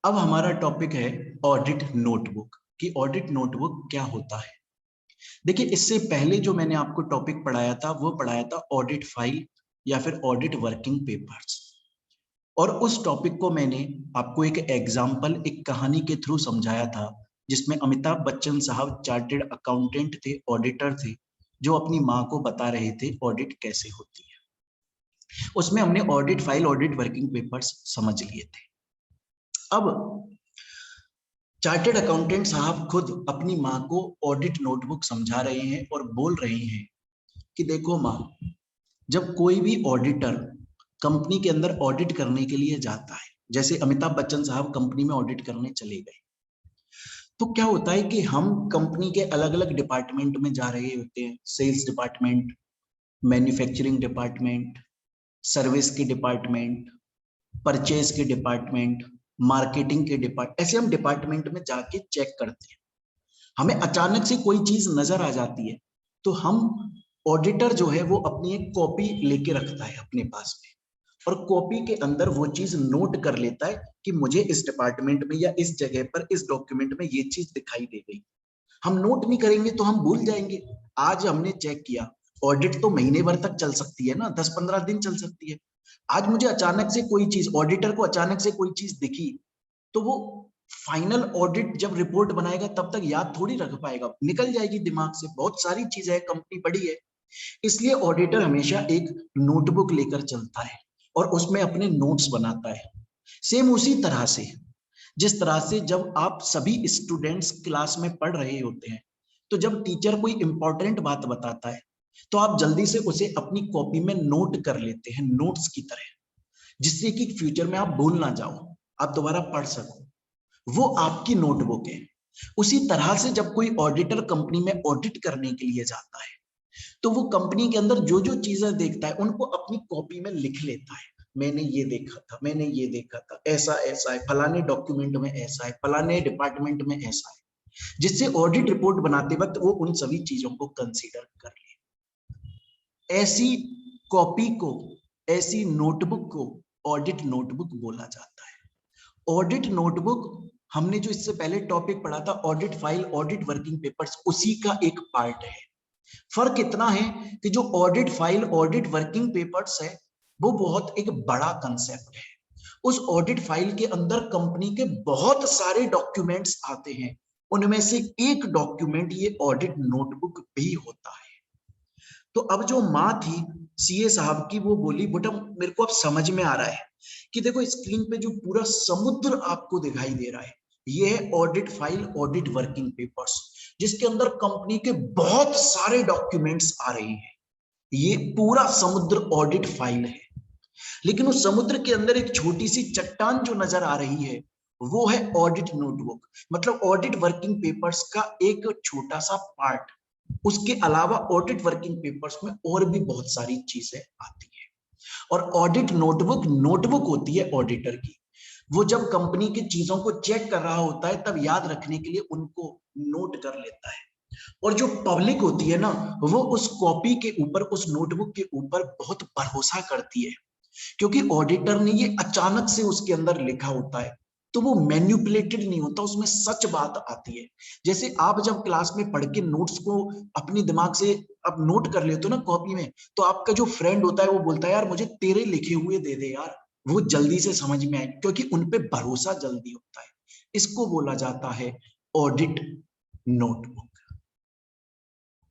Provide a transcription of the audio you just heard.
अब हमारा टॉपिक है ऑडिट नोटबुक कि ऑडिट नोटबुक क्या होता है। देखिए, इससे पहले जो मैंने आपको टॉपिक पढ़ाया था वो पढ़ाया था ऑडिट फाइल या फिर ऑडिट वर्किंग पेपर्स। और उस टॉपिक को मैंने आपको एक एग्जाम्पल, एक कहानी के थ्रू समझाया था, जिसमें अमिताभ बच्चन साहब चार्टेड अकाउंटेंट थे, ऑडिटर थे, जो अपनी माँ को बता रहे थे ऑडिट कैसे होती है। उसमें हमने audit file, audit working papers समझ लिए थे। अब चार्टेड अकाउंटेंट साहब खुद अपनी माँ को ऑडिट नोटबुक समझा रहे हैं और बोल रहे हैं कि देखो माँ, जब कोई भी ऑडिटर कंपनी के अंदर ऑडिट करने के लिए जाता है, जैसे अमिताभ बच्चन साहब कंपनी में ऑडिट करने चले गए, तो क्या होता है कि हम कंपनी के अलग अलग डिपार्टमेंट में जा रहे होते हैं। Sales department, manufacturing department, service के डिपार्टमेंट, परचेज के डिपार्टमेंट, मार्केटिंग के डिपार्टमेंट, ऐसे हम डिपार्टमेंट में जाके चेक करते हैं। हमें अचानक से कोई चीज नजर आ जाती है तो हम, ऑडिटर जो है वो अपनी एक कॉपी लेके रखता है अपने पास में, और कॉपी के अंदर वो चीज नोट कर लेता है कि मुझे इस डिपार्टमेंट में या इस जगह पर इस डॉक्यूमेंट में ये चीज दिखाई दे गई। हम नोट नहीं करेंगे तो हम भूल जाएंगे। आज हमने चेक किया, ऑडिट तो महीने भर तक चल सकती है ना, 10-15 दिन चल सकती है। आज मुझे अचानक से कोई चीज, ऑडिटर को अचानक से कोई चीज दिखी, तो वो फाइनल ऑडिट जब रिपोर्ट बनाएगा तब तक याद थोड़ी रख पाएगा, निकल जाएगी दिमाग से। बहुत सारी चीजें है, कंपनी बड़ी है, इसलिए ऑडिटर हमेशा एक नोटबुक लेकर चलता है और उसमें अपने नोट्स बनाता है। सेम उसी तरह से, जिस तरह से जब आप सभी स्टूडेंट्स क्लास में पढ़ रहे होते हैं, तो जब टीचर कोई इंपॉर्टेंट बात बताता है तो आप जल्दी से उसे अपनी कॉपी में नोट कर लेते हैं, नोट्स की तरह, जिससे कि फ्यूचर में आप भूल ना जाओ, आप दोबारा पढ़ सको। वो आपकी नोटबुक है। उसी तरह से जब कोई ऑडिटर कंपनी में ऑडिट करने के लिए जाता है तो वो कंपनी के अंदर जो जो चीजें देखता है उनको अपनी कॉपी में लिख लेता है। मैंने ये देखा था, मैंने ये देखा था, ऐसा ऐसा है, फलाने डॉक्यूमेंट में ऐसा है, फलाने डिपार्टमेंट में ऐसा है, जिससे ऑडिट रिपोर्ट बनाते वक्त वो उन सभी चीजों को कंसीडर कर ले। ऐसी कॉपी को, ऐसी नोटबुक को ऑडिट नोटबुक बोला जाता है। ऑडिट नोटबुक, हमने जो इससे पहले टॉपिक पढ़ा था audit file, audit working papers, उसी का एक पार्ट है। फर्क इतना है कि जो audit file, audit working papers है, वो बहुत एक बड़ा कंसेप्ट है। उस ऑडिट फाइल के अंदर कंपनी के बहुत सारे डॉक्यूमेंट्स आते हैं, उनमें से एक डॉक्यूमेंट ये ऑडिट नोटबुक भी होता है। तो अब जो माँ थी सीए साहब की, वो बोली, बेटा मेरे को अब समझ में आ रहा है कि देखो स्क्रीन पे जो पूरा समुद्र आपको दिखाई दे रहा है, ये है audit file, audit working papers, जिसके अंदर कंपनी के बहुत सारे डॉक्यूमेंट्स आ रहे हैं। ये पूरा समुद्र ऑडिट फाइल है। लेकिन उस समुद्र के अंदर एक छोटी सी चट्टान जो नजर आ रही है, वो है ऑडिट नोटबुक, मतलब ऑडिट वर्किंग पेपर्स का एक छोटा सा पार्ट। उसके अलावा ऑडिट वर्किंग पेपर्स में और भी बहुत सारी चीजें आती है। और ऑडिट नोटबुक, नोटबुक होती है ऑडिटर की। वो जब कंपनी की चीजों को चेक कर रहा होता है तब याद रखने के लिए उनको नोट कर लेता है। और जो पब्लिक होती है ना, वो उस कॉपी के ऊपर, उस नोटबुक के ऊपर बहुत भरोसा करती है, क्योंकि ऑडिटर ने ये अचानक से उसके अंदर लिखा होता है, तो वो मैन्युपुलेटेड नहीं होता, उसमें सच बात आती है। जैसे आप जब क्लास में पढ़ के नोट्स को अपने दिमाग से आप नोट कर लेते हो ना कॉपी में, तो आपका जो फ्रेंड होता है वो बोलता है यार मुझे तेरे लिखे हुए दे दे यार, वो जल्दी से समझ में आए, क्योंकि उनपे भरोसा जल्दी होता है। इसको बोला जाता है ऑडिट नोटबुक।